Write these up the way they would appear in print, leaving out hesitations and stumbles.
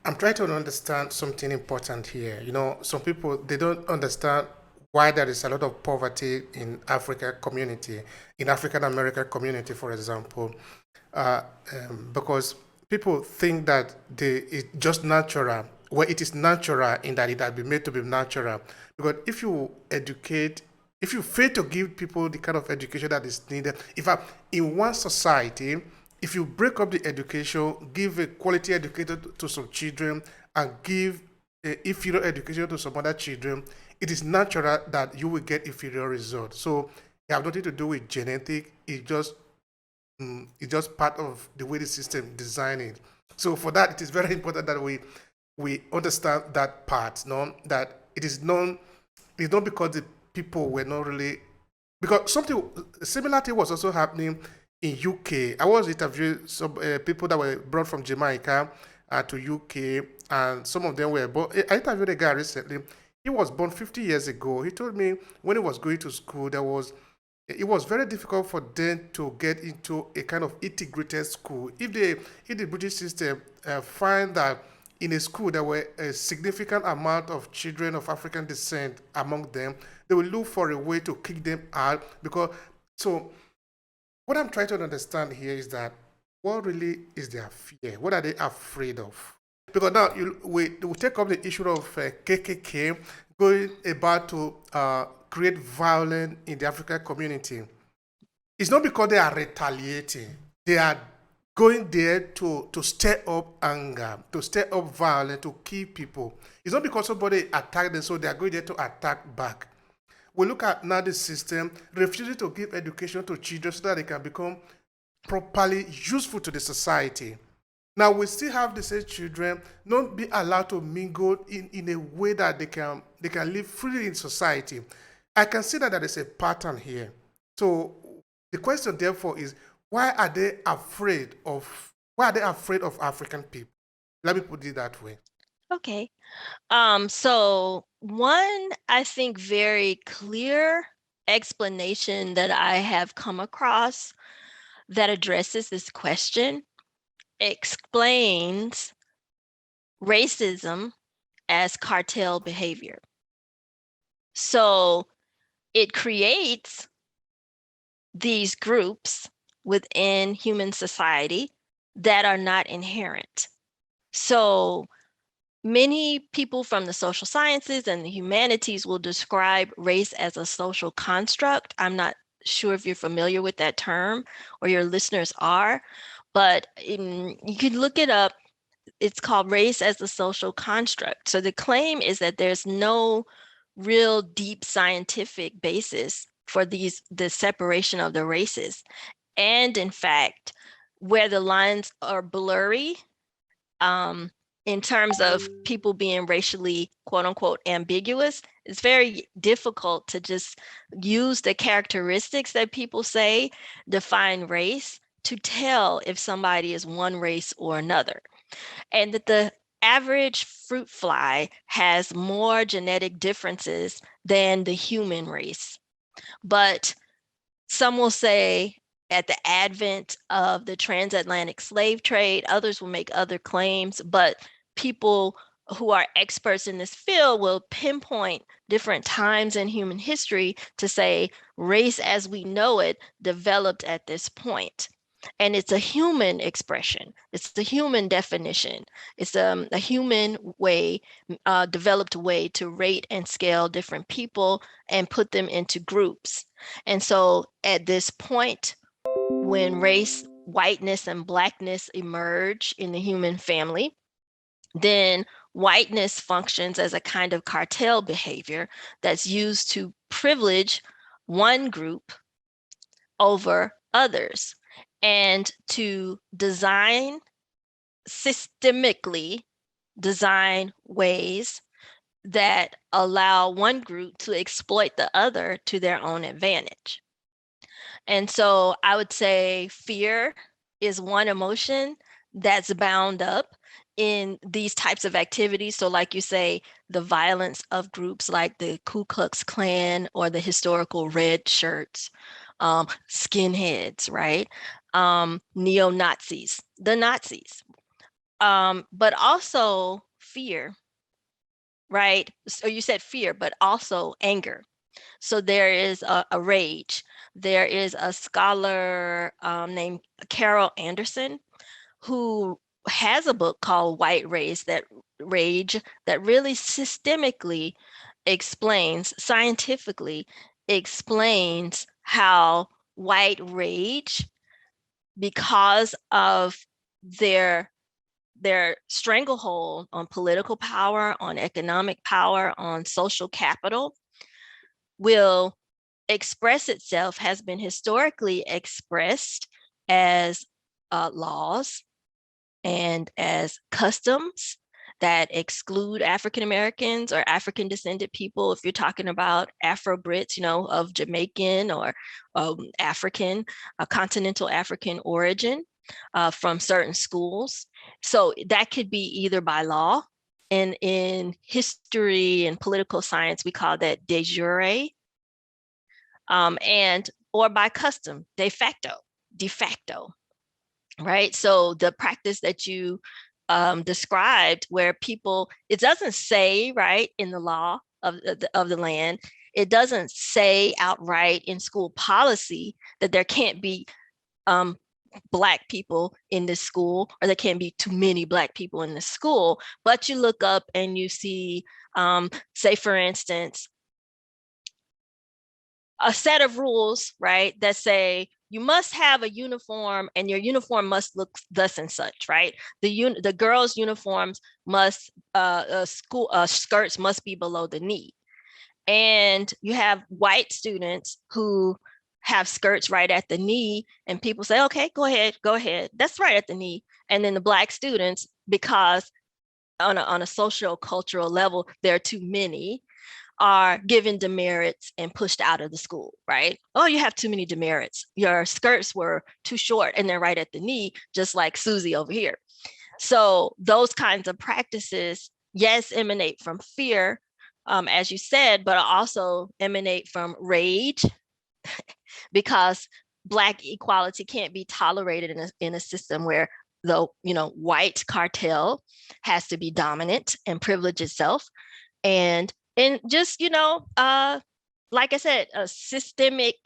I'm trying to understand something important here. Some people they don't understand why there is a lot of poverty in African community, in African American community, for example, uh, because people think that it's just natural. Well, it is natural in that it has been made to be natural. Because if you fail to give people the kind of education that is needed, in one society, if you break up the education, give a quality education to some children, and give inferior education to some other children, it is natural that you will get inferior results. So it has nothing to do with genetic. It's just part of the way the system designed it. So for that, it is very important that we understand that part. No, that it is known. It's not because the people were not really, because something similar thing was also happening in UK. I was interviewing some people that were brought from Jamaica to UK, and some of them were born. I interviewed a guy recently. He was born 50 years ago. He told me when he was going to school, it was very difficult for them to get into a kind of integrated school. If the British system find that in a school there were a significant amount of children of African descent among them, they will look for a way to kick them out. Because so what I'm trying to understand here is that what really is their fear? What are they afraid of? Because now we take up the issue of KKK going about to create violence in the African community. It's not because they are retaliating. They are going there to stir up anger, to stir up violence, to kill people. It's not because somebody attacked them, so they are going there to attack back. We look at now the system refusing to give education to children so that they can become properly useful to the society. Now we still have the same children not be allowed to mingle in a way that they can live freely in society. I can see that there is a pattern here. So the question therefore is why are they afraid of African people? Let me put it that way. Okay. So one, I think, very clear explanation that I have come across that addresses this question explains racism as cartel behavior. So it creates these groups within human society that are not inherent. So many people from the social sciences and the humanities will describe race as a social construct. I'm not sure if you're familiar with that term or your listeners are, but you can look it up. It's called race as a social construct. So the claim is that there's no real deep scientific basis for the separation of the races. And in fact, where the lines are blurry, in terms of people being racially, quote unquote, ambiguous, it's very difficult to just use the characteristics that people say define race to tell if somebody is one race or another. And that the average fruit fly has more genetic differences than the human race. But some will say at the advent of the transatlantic slave trade, others will make other claims, but people who are experts in this field will pinpoint different times in human history to say race as we know it developed at this point. And it's a human expression. It's the human definition. It's a human way, developed way to rate and scale different people and put them into groups. And so at this point, when race, whiteness, and blackness emerge in the human family, then whiteness functions as a kind of cartel behavior that's used to privilege one group over others and to systemically design ways that allow one group to exploit the other to their own advantage. And so I would say fear is one emotion that's bound up in these types of activities. So, like you say, the violence of groups like the Ku Klux Klan or the historical red shirts, skinheads, right? Neo Nazis, the Nazis. but also fear, right? So you said fear, but also anger. So there is a rage. There is a scholar named Carol Anderson who has a book called White Rage that really systemically explains, scientifically explains how white rage, because of their stranglehold on political power, on economic power, on social capital, will express itself, has been historically expressed as laws and as customs that exclude African Americans or African descended people. If you're talking about Afro Brits, of Jamaican or African, continental African origin from certain schools. So that could be either by law, and in history and political science, we call that de jure, and or by custom, de facto, right? So the practice that you described, where people, it doesn't say right in the law of the land, it doesn't say outright in school policy that there can't be Black people in this school, or there can't be too many Black people in the school. But you look up and you see, say for instance, a set of rules, right, that say you must have a uniform and your uniform must look thus and such, right? The girls' uniforms must school skirts must be below the knee, and you have white students who have skirts right at the knee, and people say, okay, go ahead, that's right at the knee. And then the Black students, because on a social cultural level there are too many, are given demerits and pushed out of the school, right? Oh, you have too many demerits. Your skirts were too short and they're right at the knee, just like Susie over here. So those kinds of practices, yes, emanate from fear, as you said, but also emanate from rage, because Black equality can't be tolerated in a system where the white cartel has to be dominant and privilege itself. And just like I said, a systemic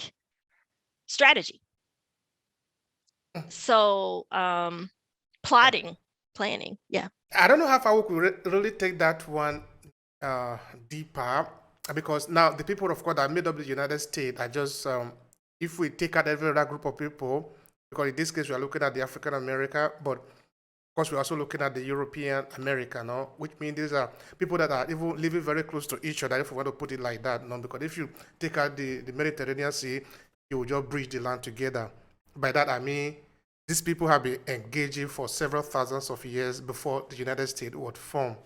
strategy. So plotting, planning, yeah. I don't know how far we could really take that one deeper, because now the people, of course, that made up the United States are just, if we take out every other group of people, because in this case we are looking at the African American, but of course we're also looking at the European American, no? Which means these are people that are even living very close to each other, if we want to put it like that, no? Because if you take out the Mediterranean Sea, you will just bridge the land together. By that I mean these people have been engaging for several thousands of years before the United States was formed.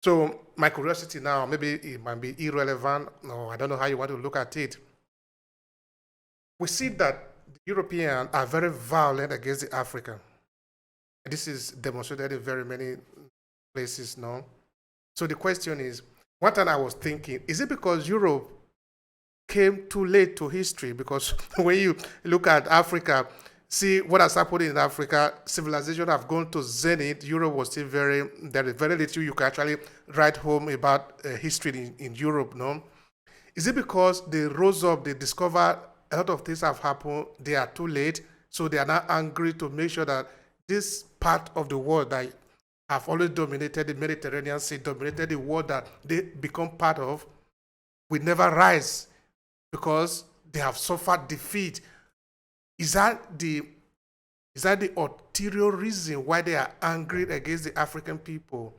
So my curiosity now, maybe it might be irrelevant, or I don't know how you want to look at it. We see that the Europeans are very violent against the African. This is demonstrated in very many places now. So the question is, one time I was thinking, is it because Europe came too late to history? Because when you look at Africa, see what has happened in Africa, civilization have gone to zenith. Europe was still there is very little you can actually write home about history in Europe, no? Is it because they rose up, they discovered a lot of things have happened, they are too late, so they are now angry to make sure that this part of the world that have always dominated the Mediterranean Sea, dominated the world that they become part of, will never rise because they have suffered defeat? Is that the ulterior reason why they are angry against the African people?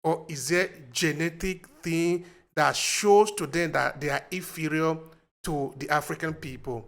Or is there genetic thing that shows to them that they are inferior to the African people?